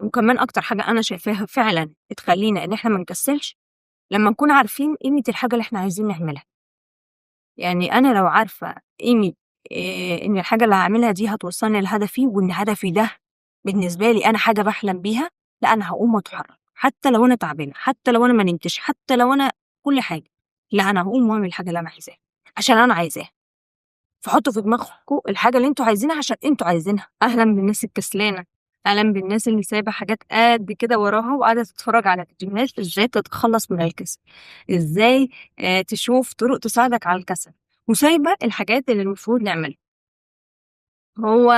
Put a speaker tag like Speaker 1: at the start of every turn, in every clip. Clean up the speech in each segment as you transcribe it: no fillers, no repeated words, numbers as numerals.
Speaker 1: وكمان أكتر حاجة أنا شايفاها فعلًا بتخلّينا إن إحنا ما نكسّلش، لمّا نكون عارفين قيمة الحاجة اللي إحنا عايزين نعملها. يعني أنا لو عارفة قيمة إن الحاجة اللي هاعملها دي هتوصّلني لهدفي، وإن هدفي ده بالنسبة لي أنا حاجة باحلم بيها، لأ أنا هاقوم وأتحرّك، حتى لو أنا تعبانة، حتى لو أنا ما نمتش، حتى لو أنا كل حاجة، لأ أنا هاقوم وأعمل الحاجة اللي أنا عايزاها، عشان أنا عايزاها. فحطّوا في دماغكم الحاجة اللي أنتم عايزينها عشان أنتم عايزينها، أهلًا بالناس الكسلانة، أهلًا بالناس اللي سايبة حاجات قد كده وراها وقاعدة تتفرّج على فيديوهات إزاي تتخلّص من الكسل، إزاي تشوف طرق تساعدك على الكسل، وسايبة الحاجات اللي المفروض نعملها. هو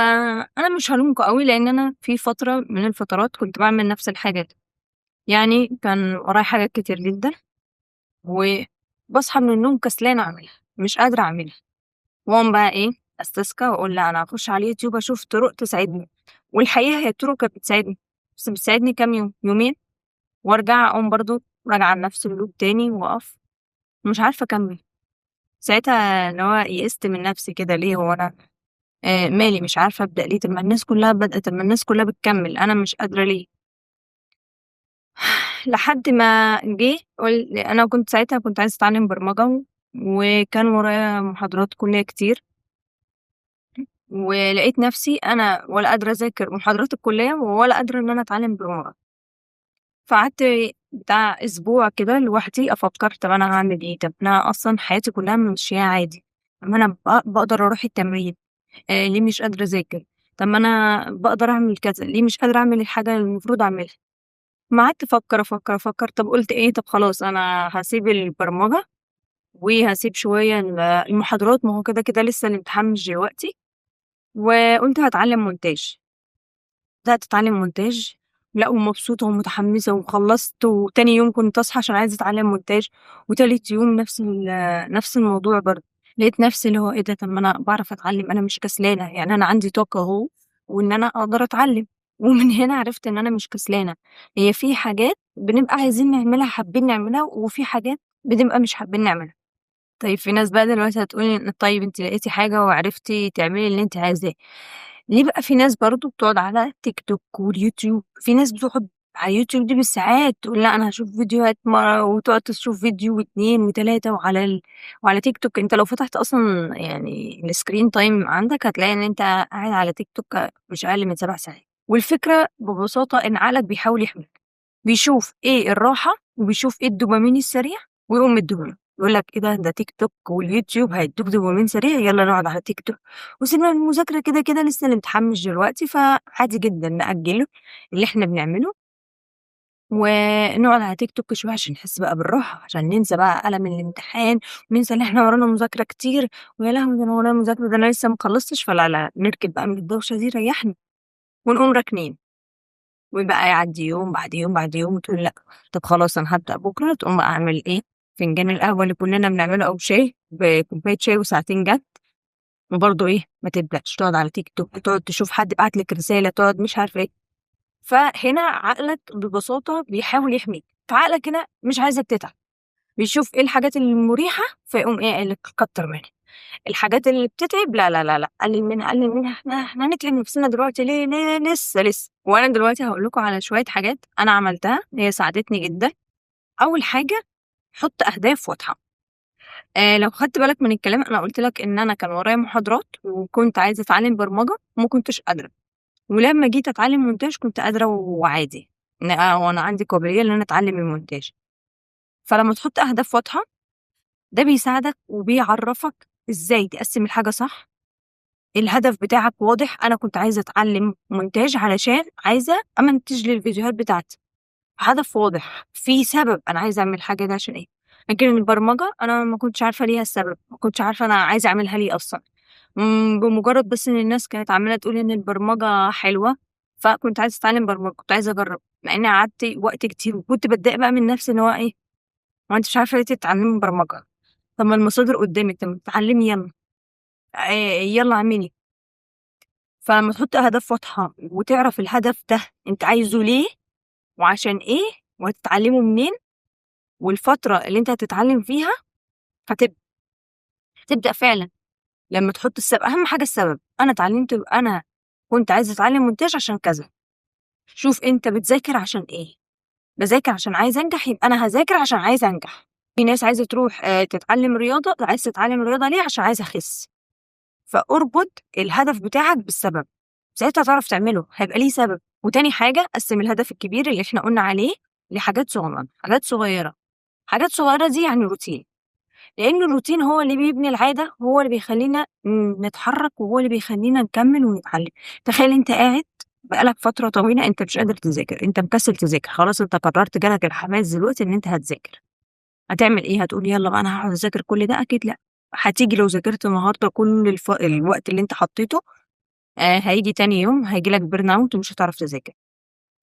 Speaker 1: أنا مش هالومكم أوي، لإن أنا في فترة من الفترات كنت باعمل نفس الحاجة دي، يعني كان ورايا حاجات كتير جدًا، وباصحى من النوم كسلانة أعملها، مش قادرة أعملها. وأقوم بقى إيه، أستذكى وأقول لأ أنا هاخش على اليوتيوب أشوف طرق تساعدني، والحقيقة هي الطرق كانت بتساعدني، بس بتساعدني كام يوم، يومين وأرجع أقوم برضه راجعة لنفس الloop تاني وأقف ومش عارفة أكمّل. ساعتها اللي هو يئست من نفسي كده ليه هو أنا مالي مش عارفة أبدأ ليه، طب ما الناس كلّها بادئة، طب ما الناس كلّها بتكمّل، أنا مش قادرة ليه؟ لحد ما جه أنا كنت ساعتها كنت عايزة أتعلّم برمجة، وكان ورايا محاضرات كُلّية كتير. ولقيت نفسي أنا ولا قادرة أذاكر محاضرات الكلية ولا قادرة إن أنا أتعلم برمجة، فقعدت بتاع أسبوع كده لوحدي أفكر طب أنا هاعمل إيه؟ طب أنا أصلًا حياتي كلها ممشياها عادي، طب ما أنا باقدر أروح التمرين، ليه مش قادرة أذاكر؟ طب ما أنا باقدر أعمل كذا، ليه مش قادرة أعمل الحاجة اللي المفروض أعملها؟ أمّا قعدت أفكر، أفكر، أفكر، طب قُلت إيه، طب خلاص أنا هاسيب البرمجة وهاسيب شوية المحاضرات، ما هو كده لسه الامتحان مش دلوقتي، وقُلت هاتعلم مونتاج. بدأت أتعلم مونتاج، لأ ومبسوطة ومتحمسة وخلّصت، وتاني يوم كنت أصحى عشان عايزة أتعلم مونتاج، وتالت يوم نفس الموضوع برضه، لقيت نفسي اللي هو إيه ده طب ما أنا باعرف أتعلم، أنا مش كسلانة، يعني أنا عندي طاقة أهو، وإن أنا أقدر أتعلم، ومن هنا عرفت إن أنا مش كسلانة، هي في حاجات بنبقى عايزين نعملها حابين نعملها، وفي حاجات بنبقى مش حابين نعملها. طيب في ناس بقى دلوقتي هتقول لي طيب أنتِ لقيتِ حاجة وعرفتِ تعملي اللي أنتِ عايزاه، ليه بقى في ناس برضه بتقعد على تيك توك واليوتيوب، في ناس بتقعد على اليوتيوب دي بالساعات تقول لأ أنا هاشوف فيديوهات وتقعد تشوف فيديو و2 و3 وعلى تيك توك أنت لو فتحت أصلًا يعني الscreen time عندك هتلاقي إن أنت قاعد على تيك توك مش أقل من 7 ساعات، والفكرة ببساطة إن عقلك بيحاول يحميك، بيشوف إيه الراحة وبيشوف إيه الدوبامين السريع ويقوم مديه لك. يقول لك إيه ده تيك توك واليوتيوب هيدّوك دوبامين سريع، يالّا نقعد على تيك توك، وسيبنا من المذاكرة كده لسه الامتحان مش دلوقتي، فعادي جدًا نأجّله اللي إحنا بنعمله، ونقعد على تيك توك شوية عشان نحس بقى بالراحة، عشان ننسى بقى ألم الامتحان، وننسى إن إحنا ورانا مذاكرة كتير، ويا لهوي ده أنا ورايا مذاكرة، ده أنا لسه ما خلّصتش، لا، نركن بقى من الدوشة دي ريّحني، ونقوم راكنين. وبقى يعدّي يوم، بعد يوم، بعد يوم، وتقول لأ، طب خلاص أنا هابدأ بكرة، تقوم بقى أعمل إيه، فنجان القهوة اللي كلنا بنعمله أو شاي، بكوباية شاي وساعتين جَد، وبرضه إيه، ما تبدأش، تقعد على تيك توك، تقعد تشوف حد بعت لِك رسالة، تقعد مش عارفة إيه، فهنا عقلك ببساطة بيحاول يحميك، فعقلك هنا مش عايزك تتعب، بيشوف إيه الحاجات المريحة، فيقوم إيه، قايل لك كتّر منها. الحاجات اللي بتتعب لا، قلِّل منها، قلِّل منها، إحنا هنتعب نفسنا دلوقتي ليه لسه. وأنا دلوقتي هاقول لكم على شوية حاجات أنا عملتها هي ساعدتني جدًا. أول حاجة حُط أهداف واضحة، لو خدت بالك من الكلام أنا قُلت لك إن أنا كان ورايا محاضرات وكنت عايزة أتعلم برمجة وما كنتش قادرة، ولمّا جيت أتعلم مونتاج كنت قادرة وعادي، وأنا عندي قابلية إن أنا أتعلم المونتاج. فلمّا تحُط أهداف واضحة ده بيساعدك وبيعرّفك إزاي تقسّم الحاجة صح، الهدف بتاعك واضح، أنا كنت عايزة أتعلم مونتاج علشان عايزة أمنتج للفيديوهات بتاعتي، هدف واضح، في سبب أنا عايزة أعمل الحاجة دي عشان إيه، لكن البرمجة أنا ما كنتش عارفة ليها السبب، ما كنتش عارفة أنا عايزة أعملها ليه أصلًا، بمجرد بس إن الناس كانت عمّالة تقول إن البرمجة حلوة، فكنت عايزة أتعلم برمجة، كنت عايزة أجرّب، مع إني قعدت وقت كتير وكنت باتضايق بقى من نفسي إن هو إيه، هو أنتِ مش عارفة ليه تتعلمي برمجة، طب ما المصادر قدامِك، طب ما اتعلمي يالّا، يالّا اعملي. فلمّا تحط أهداف واضحة وتعرف الهدف ده أنت عايزه ليه وعشان إيه وهتتعلمه منين والفترة اللي أنت هتتعلم فيها، هتبدأ فعلًا لمّا تحط أهم حاجة السبب، أنا كنت عايزة أتعلم مونتاج عشان كذا، شوف أنت بتذاكر عشان إيه، باذاكر عشان عايزة أنجح يبقى أنا هاذاكر عشان عايزة أنجح، في ناس عايزة تروح تتعلم رياضة، عايزة تتعلم رياضة ليه؟ عشان عايزة أخس، فاربط الهدف بتاعك بالسبب، ساعتها هتعرف تعمله، هيبقى ليه سبب. وتاني حاجة قسّم الهدف الكبير اللي إحنا قُلنا عليه لحاجات صغننة، حاجات صغيرة، حاجات صغيرة دي يعني روتين، لإن الروتين هو اللي بيبني العادة، وهو اللي بيخلّينا نتحرك، وهو اللي بيخلّينا نكمّل ونتعلم. تخيل أنت قاعد بقى لك فترة طويلة أنت مش قادر تذاكر، أنت مكسل تذاكر، خلاص أنت قررت جالك الحماس دلوقتي إن أنت هتذاكر، هتعمل إيه؟ هتقول يالّا بقى أنا هاقعد أذاكر كل ده؟ أكيد لأ، هتيجي لو ذاكرت النهارده كل الوقت اللي أنت حطيته هييجي تاني يوم هييجي لك burnout ومش هتعرف تذاكر.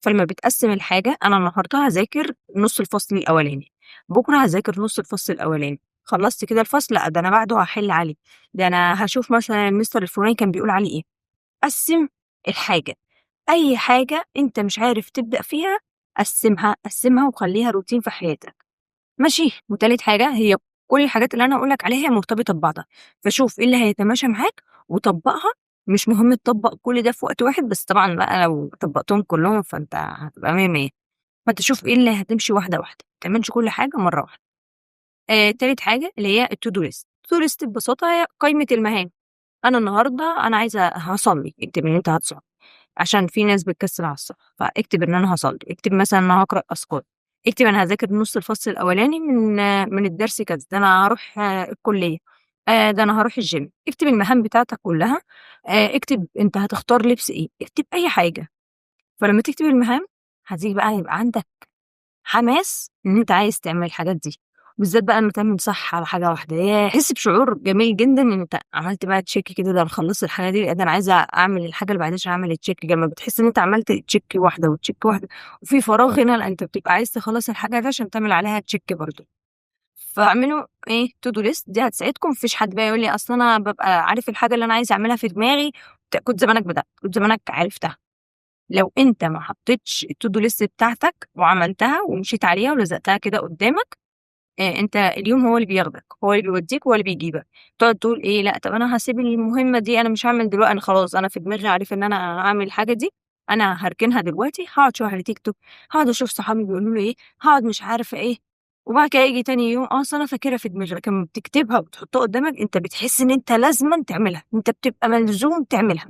Speaker 1: فلمّا بتقسّم الحاجة أنا النهارده هاذاكر نُص الفصل الأولاني، بُكرة هاذاكر نُص الفصل الأولاني، خلّصت كده الفصل لأ، ده أنا بعده هاحل عليه، ده أنا هاشوف مثلًا المستر الفلاني كان بيقول عليه إيه. قسّم الحاجة، أي حاجة أنت مش عارف تبدأ فيها قسّمها، قسّمها وخلّيها روتين في حياتك. ماشي، وتالت حاجة هي كل الحاجات اللي أنا هاقول لك عليها هي مرتبطة ببعضها، فشوف إيه اللي هيتماشى معاك وطبّقها، مش مهم تطبّق كل ده في وقت واحد، بس طبعًا بقى لو طبّقتهم كلّهم فأنت هتبقى مِيَّة، مِيَّة، فأنت شوف إيه اللي هتمشي واحدة، واحدة، ما تعملش كل حاجة مرّة واحدة. تالت حاجة اللي هي الTo do list، الTo do list ببساطة هي قايمة المهام، أنا النهارده أنا عايزة هاصلّي، اكتب إن أنت هتصلّي. عشان في ناس بتكسل على الصبح، فاكتب إن أنا هاصلّي، اكتب مثلًا إن أنا هاقرأ أذكار، اكتب أنا هاذاكر نُص الفصل الأولاني من الدرس كذا، ده أنا هاروح الكلية، ده أنا هاروح الgym، اكتب المهام بتاعتك كلها، اكتب أنت هتختار لبس إيه، اكتب أي حاجة، فلمّا تكتب المهام هتيجي بقى يبقى عندك حماس إن أنت عايز تعمل الحاجات دي، وبالذات بقى أمّا تعمل صح على حاجة واحدة، ياه! تحس بشعور جميل جدًا إن أنت عملت بقى check كده، ده أنا خلّصت الحاجة دي، ده أنا عايزة أعمل الحاجة اللي بعديها عشان أعمل الcheck، لمّا بتحس إن أنت عملت check واحدة وcheck واحدة وفي فراغ هنا، لأ أنت بتبقى عايز تخلّص الحاجة دي عشان تعمل عليها check برضه. فاعملوا إيه to do list دي هتساعدكم، ما فيش حد بقى يقول لي أصل أنا بابقى عارف الحاجة اللي أنا عايز أعملها في دماغي، كنت زمانك بدأت، كنت زمانك عرفتها. لو أنت ما حطيتش الto do list بتاعتك وعملتها ومشيت عليها ولزقتها كده قدّامك، أنت اليوم هو اللي بياخدك، هو اللي بيوديك وهو اللي بيجيبك، تقعد تقول إيه لأ طب أنا هاسيب المهمة دي أنا مش هاعمل أنا خلاص أنا في دماغي عارفة إن أنا هاعمل الحاجة دي، أنا هاركنها دلوقتي، هاقعد شوية على تيك توك، هاقعد أشوف صحابي بيقولوا لي إيه، هاقعد مش عارفة إيه، وبعد كده ييجي تاني يوم أصل أنا فاكرها في دماغي، لكن لمّا بتكتبها وبتحطها قدّامك أنت بتحس إن أنت لازمًا تعملها، أنت بتبقى ملزوم تعملها.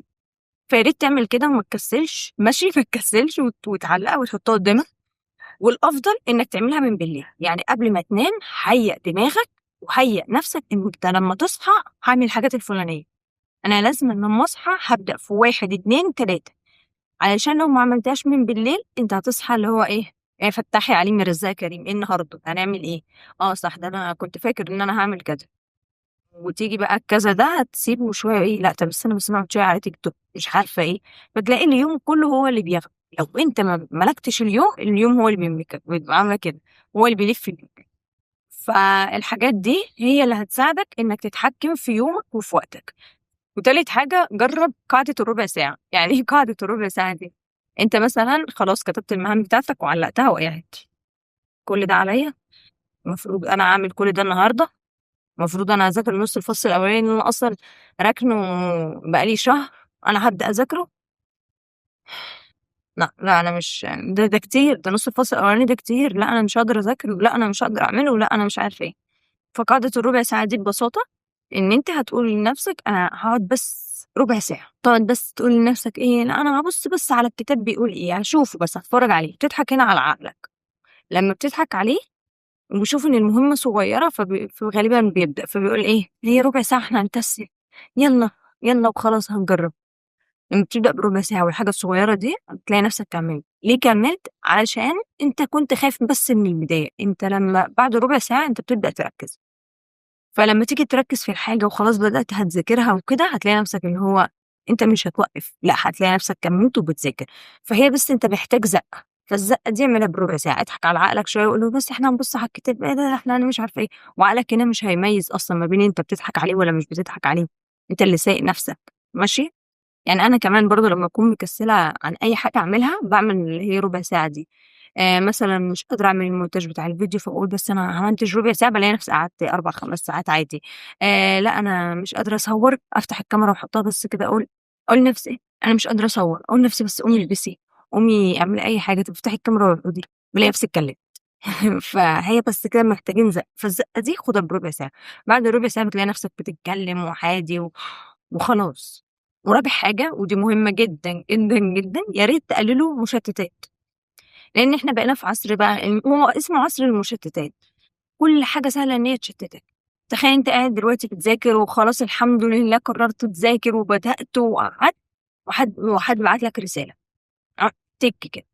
Speaker 1: فيا ريت تعمل كده وما تكسّلش، ماشي، ما تكسّلش وتعلّقها وتحطها قدّامك، والأفضل إنّك تعملها من بالليل، يعني قبل ما تنام هيّأ دماغك وهيّأ نَفْسك إن أنت لمّا تصحى هاعمل الحاجات الفُلانية، أنا لازمًا لمّا أصحى هابدأ في 1، 2، 3 علشان لو ما عملتهاش من بالليل أنت هتصحى اللي هو إيه، فتّحي عليمي رزاق كريم، إيه النهارده، هنعمل إيه؟ آه صح ده أنا كنت فاكر إن أنا هاعمل كذا. وتيجي بقى الكذا ده هتسيبه شوية إيه، لأ طب استنى بس نقعد شوية على تيك توك، مش عارفة إيه، فتلاقي اليوم كله هو اللي بياخده، لو أنت ما ملكتش اليوم، اليوم هو اللي بيملكك، بتبقى عاملة كده، هو اللي بيلف بيك. فالحاجات دي هي اللي هتساعدك إنك تتحكم في يومك وفي وقتك. وتالت حاجة جرّب قاعدة الربع ساعة، يعني إيه قاعدة الربع ساعة دي؟ أنت مثلًا خلاص كتبت المهام بتاعتك وعلّقتها وقعدت، كل ده عليَّ، المفروض أنا أعمل كل ده النهارده؟ المفروض أنا هاذاكر نُص الفصل الأولاني اللي أنا أصلًا راكنه بقى لي شهر، أنا هابدأ أذاكره؟ لأ، لأ أنا مش ده كتير، ده نُص الفصل الأولاني ده كتير، لأ أنا مش هاقدر أذاكره، لأ أنا مش هاقدر أعمله، لأ أنا مش عارفة إيه. فقاعدة الربع ساعة دي ببساطة إن أنت هتقول لنفسك أنا هاقعد بس ربع ساعة، تقعد بس تقول لنفسك إيه، لأ أنا هابُص بس على الكتاب بيقول إيه، هاشوفه بس هاتفرج عليه، بتضحك هنا على عقلك، لمّا بتضحك عليه وبيشوف إن المهمة صغيرة فغالبًا بيبدأ، فبيقول إيه، هي ربع ساعة إحنا هنكسل، يالّا، يالّا وخلاص هنجرّب، لمّا بتبدأ بربع ساعة والحاجة الصغيرة دي بتلاقي نفسك كمّلت، ليه كمّلت؟ علشان أنت كنت خايف بس من البداية، أنت لمّا بعد ربع ساعة أنت بتبدأ تركّز، فلمّا تيجي تركّز في الحاجة وخلاص بدأت هتذاكرها وكده، هتلاقي نفسك اللي هو أنت مش هتوقّف، لأ هتلاقي نفسك كمّلت وبتذاكر، فهي بس أنت محتاج زقة، فالزقة دي اعملها بربع ساعة، اضحك على عقلك شوية وقُل له بس إحنا هنبُص على الكتاب، إيه ده إحنا أنا مش عارفة إيه، وعقلك هنا مش هيميّز أصلًا ما بين أنت بتضحك عليه والّا مش بتضحك عليه، أنت اللي سايق نفسك، ماشي؟ يعني أنا كمان برضه لمّا أكون مكسّلة عن أي حاجة أعملها، باعمل اللي هي ربع ساعة دي. مثلًا مش قادرة أعمل الmontage بتاع الفيديو، فاقول بس أنا هامنتج ربع ساعة، بالاقي نفسي قعدت 4، 5 ساعات عادي. لأ أنا مش قادرة أصوّر، أفتح الكاميرا وأحطها بس كده أقول لنفسي إيه، أنا مش قادرة أصوّر، أقول لنفسي بس قومي البسي، قومي اعملي أي حاجة، طب افتحي الكاميرا واقعدي، بالاقي نفسي اتكلمت. فهي بس كده محتاجين زق، فالزقة دي خُدها بربع ساعة، بعد ربع ساعة بتلاقي نفسك بتتكلم وعادي وخلاص. ورابع حاجة ودي مهمة جدًا، جدًا، جدًا، يا ريت تقللوا مشتتات، لإن إحنا بقينا في عصر بقى هو اسمه عصر المشتتات، كل حاجة سهلة إن هي تشتتك. تخيل أنت قاعد دلوقتي بتذاكر وخلاص الحمد لله قررت تذاكر وبدأت وقعدت وحد بعت لك رسالة، تِك كده،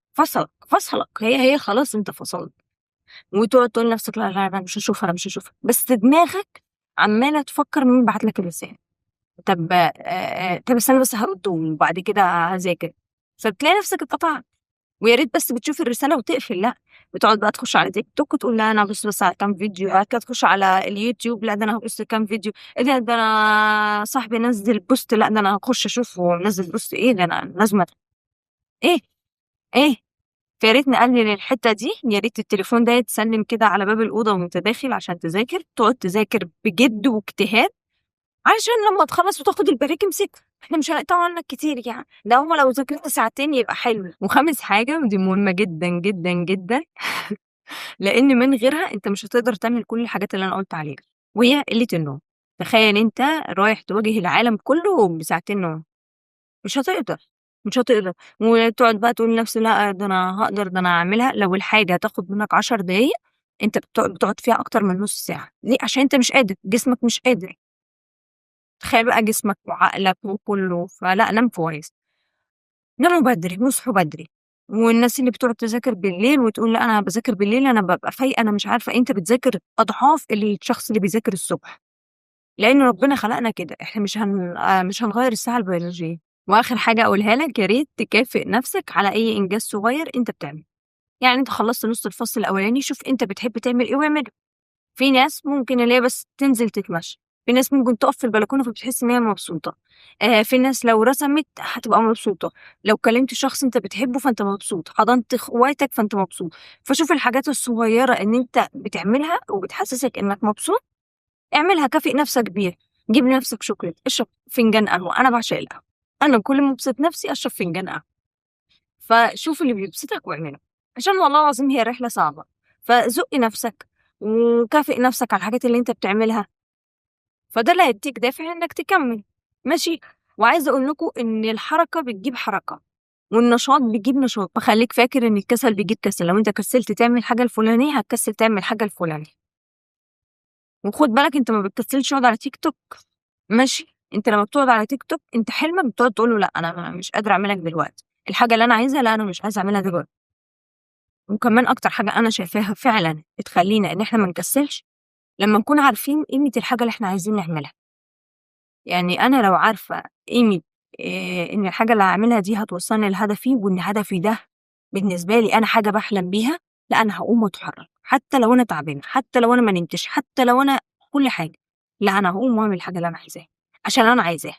Speaker 1: فصلك، هي خلاص أنت فصلت. وتقعد تقول لنفسك لا، لا، لا مش هاشوفها، أنا مش هاشوفها، بس دماغك عمّالة تفكّر مين بعت لك الرسالة، طب استنى بس هارُد وبعد كده هاذاكر، فبتلاقي نفسك اتقطعت، ويا ريت بس بتشوف الرسالة وتقفل لأ، بتقعد بقى تخش على تيك توك وتقول لا أنا هابُص بس على كام فيديو، بعد كده تخش على اليوتيوب لا ده أنا هابُص كام فيديو، إيه ده أنا صاحبي نزّل بوست لأ ده أنا هاخش أشوف هو منزّل بوست إيه، ده أنا لازم إيه، إيه؟ فيا ريت نقلل الحتّة دي، يا ريت التليفون ده يتسلِّم كده على باب الأوضة وأنت داخل عشان تذاكر، تقعد تذاكر بجِد واجتهاد، علشان لمّا تخلّص وتاخد البريك امسكه، إحنا مش هنقطعه عنّك كتير يعني، ده هُم لو ذاكرت ساعتين يبقى حلو. وخامس حاجة ودي مهمة جدًا، جدًا، جدًا، لإن من غيرها أنت مش هتقدر تعمل كل الحاجات اللي أنا قُلت عليها، وهي قِلّة النوم. تخيّل أنت رايح تواجه العالم كلّه بساعتين نوم. مش هتقدر، مش هتقدر، وتقعد بقى تقول لنفسك لأ ده أنا هاقدر، ده أنا هاعملها، لو الحاجة هتاخد منك 10 دقايق أنت بتقعد فيها أكتر من نُص ساعة، ليه؟ عشان أنت مش قادر، جسمك مش قادر، تخيل بقى جسمك وعقلك وكلّه، فلأ نام كويس، ناموا بدري واصحوا بدري، والناس اللي بتقعد تذاكر بالليل وتقول لأ أنا باذاكر بالليل أنا بابقى فايقة أنا مش عارفة إيه، أنت بتذاكر أضعاف الشخص اللي بيذاكر الصبح. لإن ربنا خلقنا كده، إحنا مش هنغيّر الساعة البيولوجية. وآخر حاجة أقولها لك، يا ريت تكافئ نفسك على أي إنجاز صغير أنت بتعمله، يعني أنت خلّصت نُص الفصل الأولاني، شوف أنت بتحب تعمل إيه واعمله. في ناس ممكن اللي هي بس تنزل تتمشى، في ناس ممكن تقف في البلكونة فبتحس إن هي مبسوطة، في ناس لو رسمت هتبقى مبسوطة، لو كلمت شخص أنت بتحبه فأنت مبسوط، حضنت اخواتك فأنت مبسوط. فشوف الحاجات الصغيرة إن أنت بتعملها وبتحسسك إنك مبسوط اعملها كافئ نفسك بيها، جيب لنفسك شوكولاتة، اشرب فنجان قهوة، أنا باعشق القهوة، أنا كل ما أبسط نفسي أشرب فنجان قهوة، فشوف اللي بيبسطك واعمله، عشان والله العظيم هي رحلة صعبة، فزُقّ نفسك وكافئ نفسك على الحاجات اللي أنت بتعملها، فده اللي هيدّيك دافع إنك تكمّل، ماشي؟ وعايزة أقول لكم إن الحركة بتجيب حركة، والنشاط بيجيب نشاط، فخلّيك فاكر إن الكسل بيجيب كسل، لو أنت كسلت تعمل الحاجة الفلانية هتكسل تعمل الحاجة الفلانية، وخُد بالك أنت ما بتكسلش اقعد على تيك توك. ماشي، أنت لمّا بتقعد على تيك توك أنت حلمك بتقعد تقول له لأ أنا مش قادرة أعملها دلوقتي، الحاجة اللي أنا عايزها لأ أنا مش عايزة أعملها دلوقتي، وكمان أكتر حاجة أنا شايفاها فعلًا بتخلّينا إن إحنا ما نكسّلش، لمّا نكون عارفين قيمة الحاجة اللي إحنا عايزين نعملها، يعني أنا لو عارفة قيمة إن الحاجة اللي هاعملها دي هتوصّلني لهدفي، وإن هدفي ده بالنسبة لي أنا حاجة باحلم بيها، لأ أنا هاقوم وأتحرك، حتى لو أنا تعبانة، حتى لو أنا ما نمتش، حتى لو أنا كل حاجة، لأ أنا هاقوم وأعمل الحاجة اللي أنا عايزاها، عشان أنا عايزاها.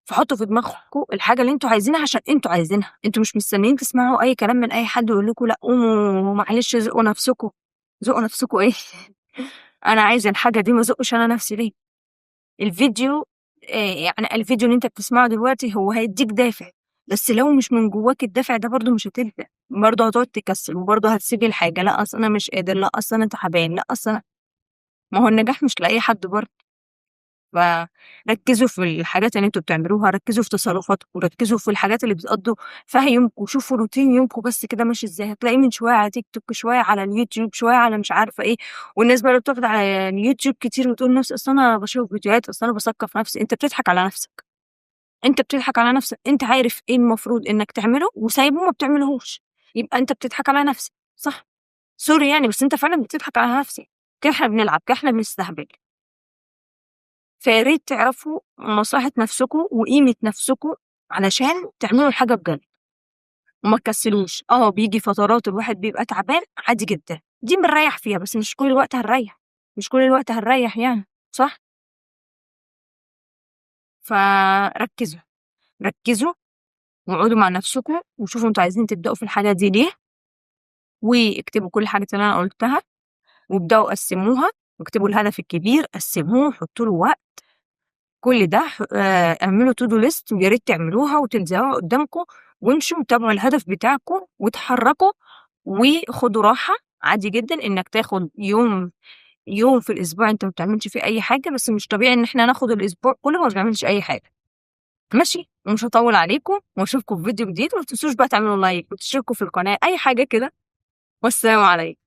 Speaker 1: فحطّوا في دماغكم الحاجة اللي أنتم عايزينها عشان أنتم عايزينها، أنتم مش مستنيين تسمعوا أي كلام من أي حد يقول لكم لأ قوموا معلش زقوا نفسكم، زقوا نفسكم إيه أنا عايزة الحاجة دي ما ازقش أنا نفسي ليه؟ الفيديو يعني الفيديو اللي أنت بتسمعه دلوقتي هو هيدّيك دافع، بس لو مش من جواك الدافع ده برضه مش هتبدأ، برضه هتقعد تكسّل وبرضه هتسيب الحاجة، لأ أصل أنا مش قادر، لأ أصل أنا تعبان، لأ أصل أنا ما هو النجاح مش لأي حد برضه. فركّزوا في الحاجات اللي أنتم بتعملوها، ركّزوا في تصرفاتكم، ركّزوا في الحاجات اللي بتقضّوا فيها يومكم، شوفوا روتين يومكم بس كده ماشي إزاي، هتلاقيه من شوية على تيك توك، شوية على اليوتيوب، شوية على مش عارفة إيه، والناس بقى اللي بتقعد على اليوتيوب كتير وتقول نفس أصل أنا باشوف فيديوهات، أصل أنا باثقّف نفسي، أنت بتضحك على نفسك، أنت بتضحك على نفسك، أنت عارف إيه المفروض إنك تعمله وسايبه ما بتعملهوش، يبقى أنت بتضحك على نفسك، صح؟ sorry يعني بس أنت فعلًا بتضحك على نفسك، كده إحنا بنلعب، كده إحنا بنستهبل. فيا ريت تعرفوا مصلحة نفسكم وقيمة نفسكم علشان تعملوا الحاجة بجد وما تكسلوش، بييجي فترات الواحد بيبقى تعبان عادي جدًا، دي بنريّح فيها بس مش كل الوقت هنريّح، مش كل الوقت هنريّح يعني، صح؟ فركّزوا، ركّزوا واقعدوا مع نفسكم وشوفوا أنتم عايزين تبدأوا في الحاجة دي ليه، واكتبوا كل الحاجات اللي أنا قُلتها، وابدأوا قسّموها، واكتبوا الهدف الكبير قسّموه وحطّوا له وقت كل ده اعملوا to do list ويا ريت تعملوها وتلزقوها قدّامكم وامشوا وتابعوا الهدف بتاعكم واتحركوا، وخدوا راحة. عادي جدًا إنك تاخد يوم في الأسبوع أنت ما بتعملش فيه أي حاجة، بس مش طبيعي إن إحنا ناخد الأسبوع كله ما بنعملش أي حاجة. ماشي، ومش هاطوّل عليكم، وأشوفكم في فيديو جديد، وما تنسوش بقى تعملوا لايك وتشتركوا في القناة، أي حاجة كده، والسلام عليكم.